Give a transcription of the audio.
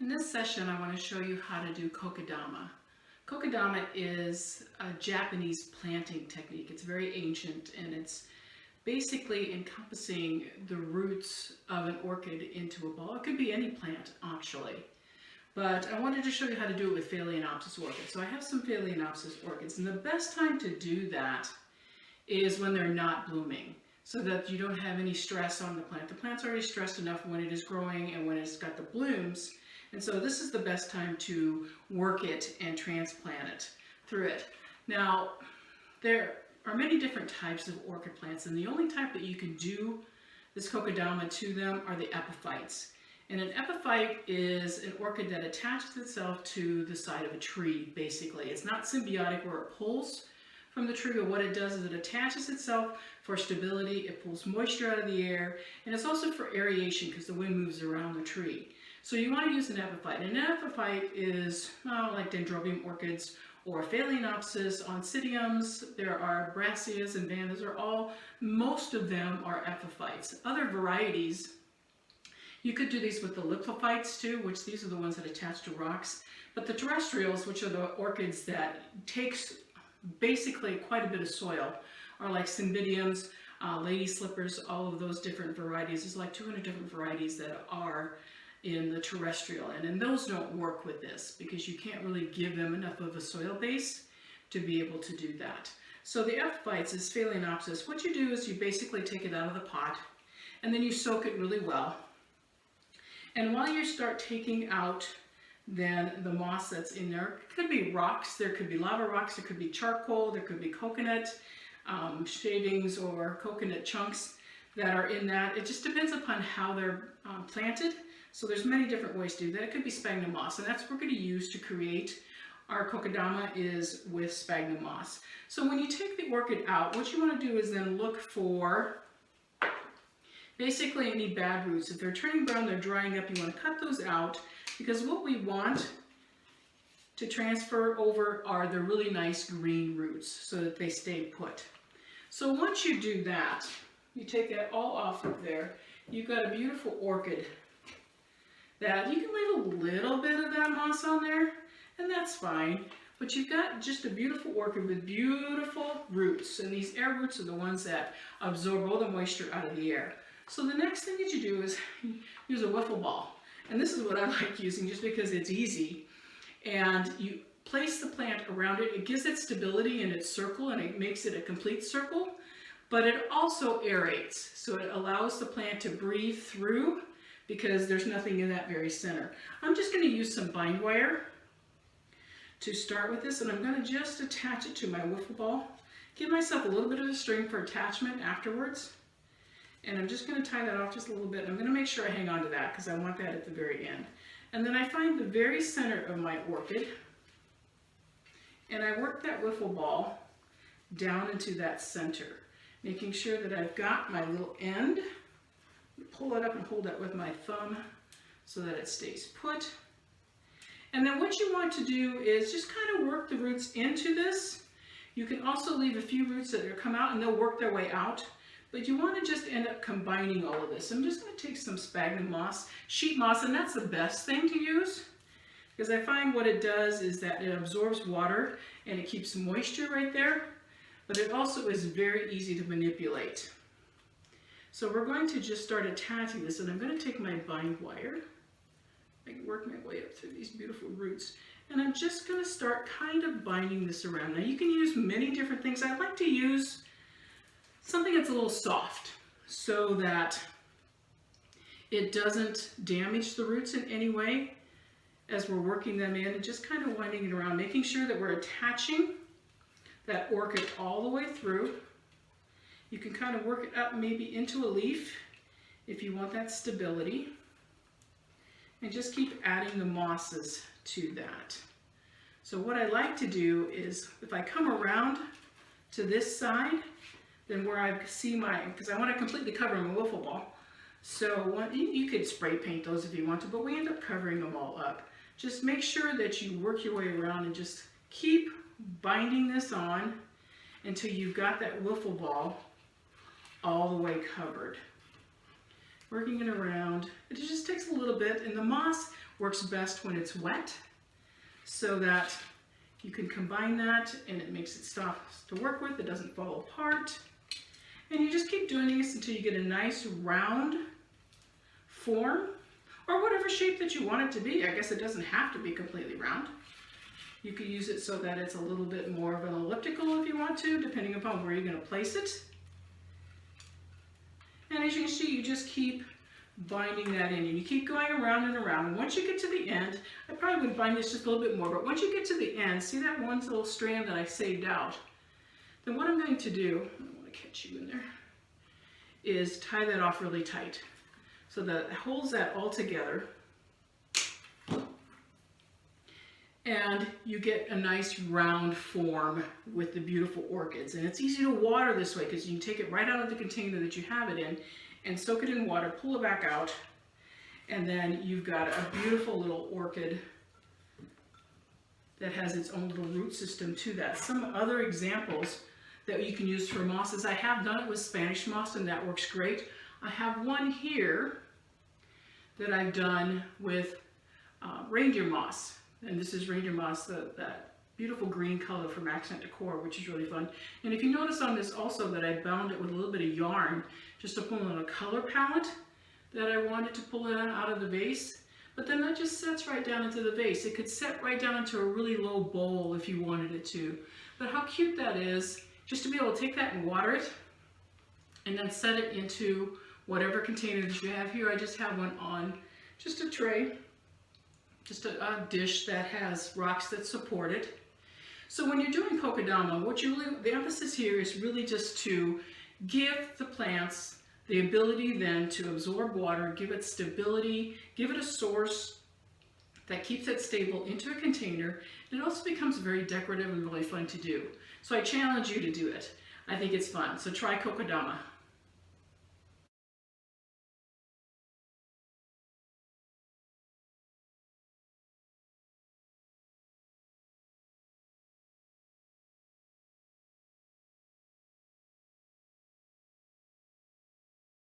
In this session, I want to show you how to do Kokedama. Kokedama is a Japanese planting technique. It's very ancient and it's basically encompassing the roots of an orchid into a ball. It could be any plant, actually. But I wanted to show you how to do it with Phalaenopsis orchids. So I have some Phalaenopsis orchids, and the best time to do that is when they're not blooming, so that you don't have any stress on the plant. The plant's already stressed enough when it is growing and when it's got the blooms. And so this is the best time to work it and transplant it through it. Now, there are many different types of orchid plants, and the only type that you can do this Kokedama to them are the epiphytes. And an epiphyte is an orchid that attaches itself to the side of a tree, basically. It's not symbiotic where it pulls from the tree, but what it does is it attaches itself for stability, it pulls moisture out of the air, and it's also for aeration because the wind moves around the tree. So you want to use an epiphyte. And an epiphyte is like dendrobium orchids or Phalaenopsis, oncidiums. There are brassias and vandas, most of them are epiphytes. Other varieties, you could do these with the lithophytes too, which these are the ones that attach to rocks. But the terrestrials, which are the orchids that takes basically quite a bit of soil, are like cymbidiums, lady slippers, all of those different varieties. There's like 200 different varieties that are in the terrestrial, and those don't work with this because you can't really give them enough of a soil base to be able to do that. So the epiphytes is Phalaenopsis. What you do is you basically take it out of the pot and then you soak it really well. And while you start taking out then the moss that's in there, it could be rocks, there could be lava rocks, there could be charcoal, there could be coconut shavings or coconut chunks that are in that. It just depends upon how they're planted. So there's many different ways to do that. It could be sphagnum moss, and that's what we're going to use to create our Kokedama is with sphagnum moss. So when you take the orchid out, what you want to do is then look for basically any bad roots. If they're turning brown, they're drying up, you want to cut those out, because what we want to transfer over are the really nice green roots so that they stay put. So once you do that, you take that all off of there, you've got a beautiful orchid that you can leave a little bit of that moss on there, and that's fine. But you've got just a beautiful orchid with beautiful roots, and these air roots are the ones that absorb all the moisture out of the air. So the next thing that you do is use a wiffle ball. And this is what I like using just because it's easy. And you place the plant around it. It gives it stability in its circle and it makes it a complete circle. But it also aerates. So it allows the plant to breathe through because there's nothing in that very center. I'm just going to use some bind wire to start with this, and I'm going to just attach it to my wiffle ball. Give myself a little bit of a string for attachment afterwards. And I'm just going to tie that off just a little bit. I'm going to make sure I hang on to that because I want that at the very end. And then I find the very center of my orchid, and I work that wiffle ball down into that center, making sure that I've got my little end. Pull it up and hold it with my thumb so that it stays put. And then what you want to do is just kind of work the roots into this. You can also leave a few roots that come out and they'll work their way out. But you want to just end up combining all of this. I'm just going to take some sphagnum moss, sheet moss, and that's the best thing to use because I find what it does is that it absorbs water and it keeps moisture right there, but it also is very easy to manipulate. So we're going to just start attaching this, and I'm going to take my bind wire. I can work my way up through these beautiful roots, and I'm just going to start kind of binding this around. Now you can use many different things. I like to use something that's a little soft so that it doesn't damage the roots in any way as we're working them in, and just kind of winding it around, making sure that we're attaching that orchid all the way through. You can kind of work it up maybe into a leaf if you want that stability, and just keep adding the mosses to that. So what I like to do is if I come around to this side, then where I see because I want to completely cover my wiffle ball. So you could spray paint those if you want to, but we end up covering them all up. Just make sure that you work your way around and just keep binding this on until you've got that wiffle ball all the way covered. Working it around, it just takes a little bit, and the moss, works best when it's wet, so that you can combine that and it makes it stop to work with, it doesn't fall apart. And you just keep doing this until you get a nice round form, or whatever shape that you want it to be. I guess it doesn't have to be completely round. You could use it so that it's a little bit more of an elliptical if you want to, depending upon where you're going to place it. And as you can see, you just keep binding that in, and you keep going around and around. And once you get to the end, I probably would bind this just a little bit more, but once you get to the end, see that one little strand that I saved out? Then what I'm going to do, I don't want to catch you in there, is tie that off really tight so that it holds that all together. And you get a nice round form with the beautiful orchids. And it's easy to water this way because you can take it right out of the container that you have it in and soak it in water, pull it back out, and then you've got a beautiful little orchid that has its own little root system to that. Some other examples that you can use for mosses, I have done it with Spanish moss and that works great. I have one here that I've done with reindeer moss. And this is reindeer moss, that beautiful green color from Accent Decor, which is really fun. And if you notice on this also that I bound it with a little bit of yarn just to pull in a color palette that I wanted to pull it out of the vase. But then that just sets right down into the vase. It could set right down into a really low bowl if you wanted it to. But how cute that is, just to be able to take that and water it and then set it into whatever container that you have here. I just have one on just a tray. Just a dish that has rocks that support it. So when you're doing Kokedama, the emphasis here is really just to give the plants the ability then to absorb water, give it stability, give it a source that keeps it stable into a container. And it also becomes very decorative and really fun to do. So I challenge you to do it. I think it's fun. So try Kokedama.